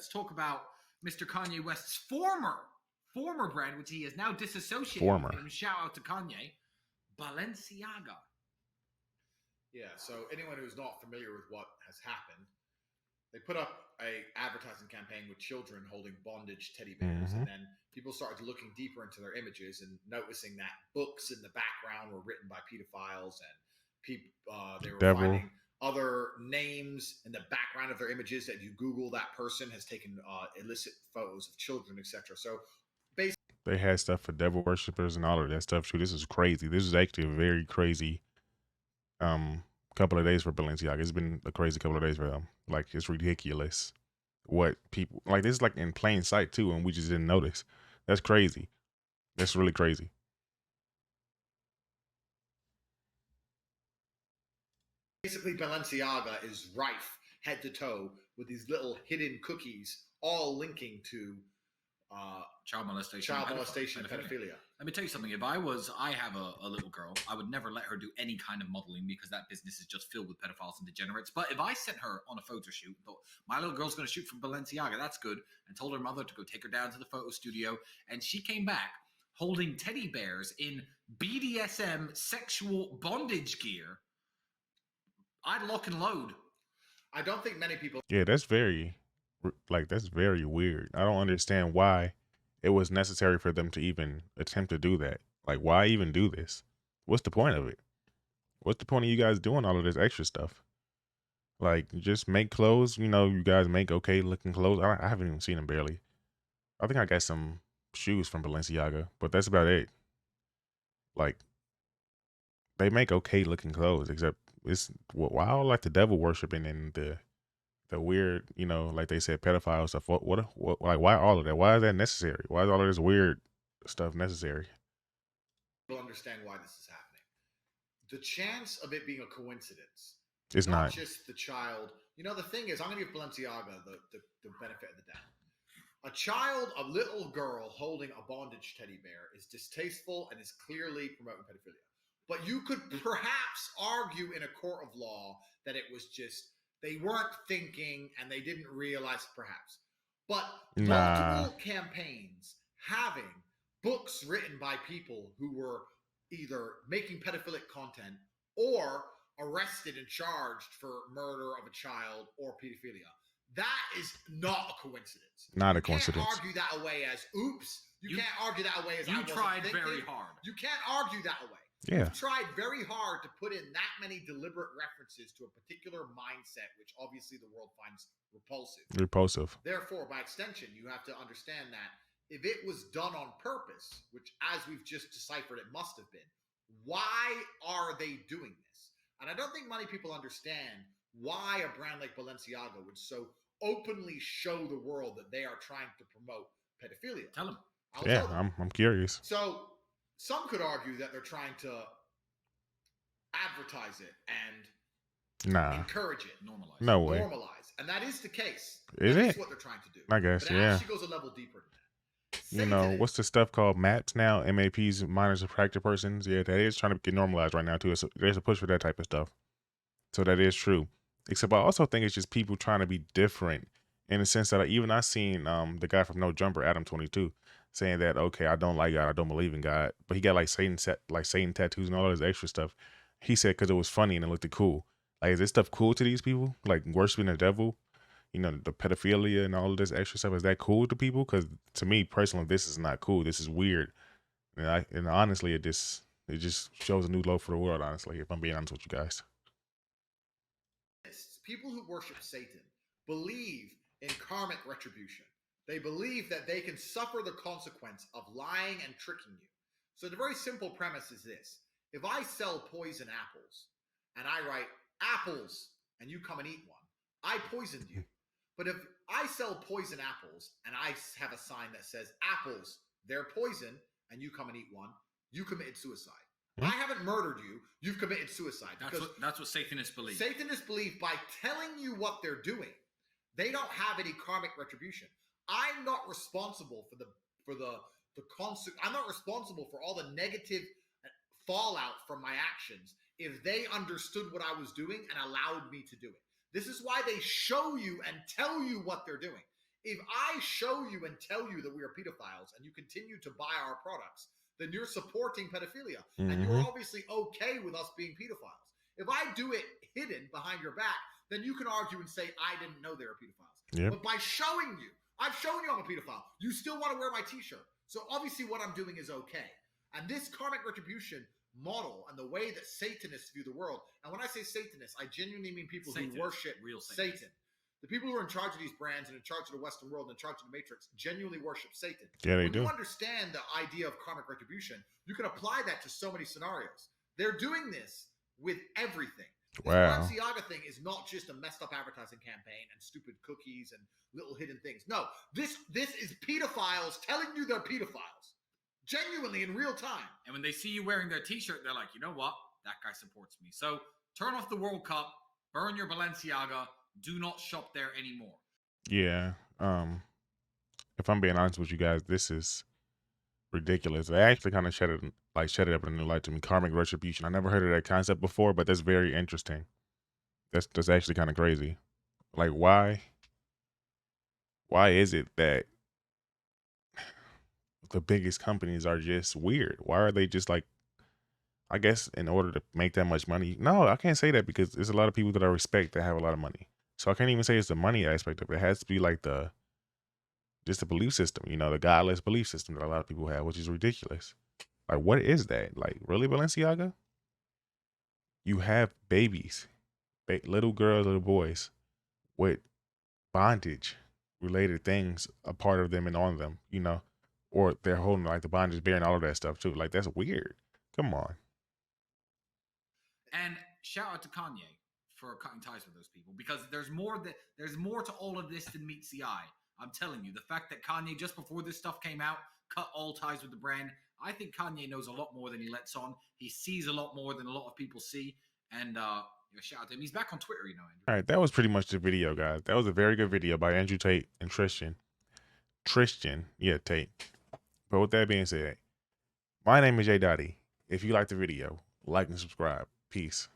let's talk about Mr. Kanye West's former brand, which he is now disassociated Former. from. Shout out to Kanye, Balenciaga. Yeah, so anyone who's not familiar with what has happened, they put up a advertising campaign with children holding bondage teddy bears, and then people started looking deeper into their images and noticing that books in the background were written by pedophiles, and they were finding other names in the background of their images that you Google that person has taken illicit photos of children, etc. So basically, they had stuff for devil worshippers and all of that stuff too. This is crazy. This is actually a very crazy couple of days for Balenciaga. It's been a crazy couple of days for them. Like, it's ridiculous what people like. This is like in plain sight too, and we just didn't notice. That's crazy. That's really crazy. Basically, Balenciaga is rife head to toe with these little hidden cookies, all linking to child molestation, and pedophilia. Let me tell you something. If I have a little girl, I would never let her do any kind of modeling because that business is just filled with pedophiles and degenerates. But if I sent her on a photo shoot, thought my little girl's going to shoot for Balenciaga, that's good, and told her mother to go take her down to the photo studio, and she came back holding teddy bears in BDSM sexual bondage gear, I'd lock and load. I don't think many people. Yeah, that's very weird. I don't understand why it was necessary for them to even attempt to do that. Like, why even do this? What's the point of it? What's the point of you guys doing all of this extra stuff? Like, just make clothes. You know, you guys make okay looking clothes. I haven't even seen them barely. I think I got some shoes from Balenciaga, but that's about it. Like, they make okay looking clothes, except it's why all like the devil worshiping and the weird, you know, like they said, pedophile stuff. What, like, why all of that? Why is that necessary? Why is all of this weird stuff necessary? People understand why this is happening. The chance of it being a coincidence. It's not just the child. You know, the thing is, I'm going to give Balenciaga the benefit of the doubt. A little girl holding a bondage teddy bear is distasteful and is clearly promoting pedophilia. But you could perhaps argue in a court of law that it was just, they weren't thinking and they didn't realize, perhaps. But multiple campaigns having books written by people who were either making pedophilic content or arrested and charged for murder of a child or pedophilia. That is not a coincidence. Not a coincidence. You can't argue that away as oops. You can't argue that away as you tried very hard. You can't argue that away. Yeah. You've tried very hard to put in that many deliberate references to a particular mindset, which obviously the world finds repulsive. Therefore, by extension, you have to understand that if it was done on purpose, which as we've just deciphered, it must have been, why are they doing this? And I don't think many people understand why a brand like Balenciaga would so openly show the world that they are trying to promote pedophilia. Tell them. I'm curious. So some could argue that they're trying to advertise it and encourage it, normalize. No way. Normalize, and that is the case. Is that it? Is what they're trying to do. I guess, but it actually goes a level deeper than that. You know, what's the stuff called MAPs now? MAPs, minors of practice persons. Yeah, that is trying to get normalized right now too. So there's a push for that type of stuff. So that is true. Except I also think it's just people trying to be different in the sense that even I seen the guy from No Jumper, Adam 22, saying that, okay, I don't like God, I don't believe in God, but he got like Satan tattoos and all this extra stuff. He said because it was funny and it looked cool. Like, is this stuff cool to these people? Like worshiping the devil, you know, the pedophilia and all of this extra stuff. Is that cool to people? Because to me personally, this is not cool. This is weird. And honestly, it just shows a new low for the world. Honestly, if I'm being honest with you guys. People who worship Satan believe in karmic retribution. They believe that they can suffer the consequence of lying and tricking you. So the very simple premise is this. If I sell poison apples and I write apples and you come and eat one, I poisoned you. But if I sell poison apples and I have a sign that says apples, they're poison, and you come and eat one, you committed suicide. I haven't murdered you. You've committed suicide. That's what Satanists believe. Satanists believe by telling you what they're doing, they don't have any karmic retribution. I'm not responsible for the consequence. I'm not responsible for all the negative fallout from my actions if they understood what I was doing and allowed me to do it. This is why they show you and tell you what they're doing. If I show you and tell you that we are pedophiles and you continue to buy our products, then you're supporting pedophilia. And you're obviously okay with us being pedophiles. If I do it hidden behind your back, then you can argue and say, I didn't know they were pedophiles. Yep. But by showing you, I've shown you I'm a pedophile. You still want to wear my t-shirt. So obviously what I'm doing is okay. And this karmic retribution model and the way that Satanists view the world, and when I say Satanists, I genuinely mean people who worship real Satan. The people who are in charge of these brands and in charge of the Western world and in charge of the Matrix genuinely worship Satan. Yeah, they when do. you understand the idea of karmic retribution, you can apply that to so many scenarios. They're doing this with everything. This Wow. Balenciaga thing is not just a messed up advertising campaign and stupid cookies and little hidden things. No, this is pedophiles telling you they're pedophiles. Genuinely in real time. And when they see you wearing their t-shirt, they're like, you know what? That guy supports me. So turn off the World Cup, burn your Balenciaga, do not shop there anymore. Yeah. If I'm being honest with you guys, this is ridiculous. They actually kind of shed it up in a new light to me. Karmic retribution. I never heard of that concept before, but that's very interesting. That's actually kind of crazy. Like, why is it that the biggest companies are just weird? Why are they just like, I guess in order to make that much money? No, I can't say that because there's a lot of people that I respect that have a lot of money. So I can't even say it's the money aspect of it. It has to be like just the belief system, you know, the godless belief system that a lot of people have, which is ridiculous. Like, what is that? Like, really, Balenciaga? You have babies, little girls, little boys with bondage related things a part of them and on them, you know, or they're holding like the bondage bearing all of that stuff too. Like, that's weird. Come on. And shout out to Kanye for cutting ties with those people, because there's more to all of this than meets the eye. I'm telling you, the fact that Kanye, just before this stuff came out, cut all ties with the brand, I think Kanye knows a lot more than he lets on. He sees a lot more than a lot of people see. And shout out to him. He's back on Twitter, you know, Andrew. All right, that was pretty much the video, guys. That was a very good video by Andrew Tate and Tristan. Yeah, Tate. But with that being said, my name is J. Dottie. If you liked the video, like and subscribe. Peace.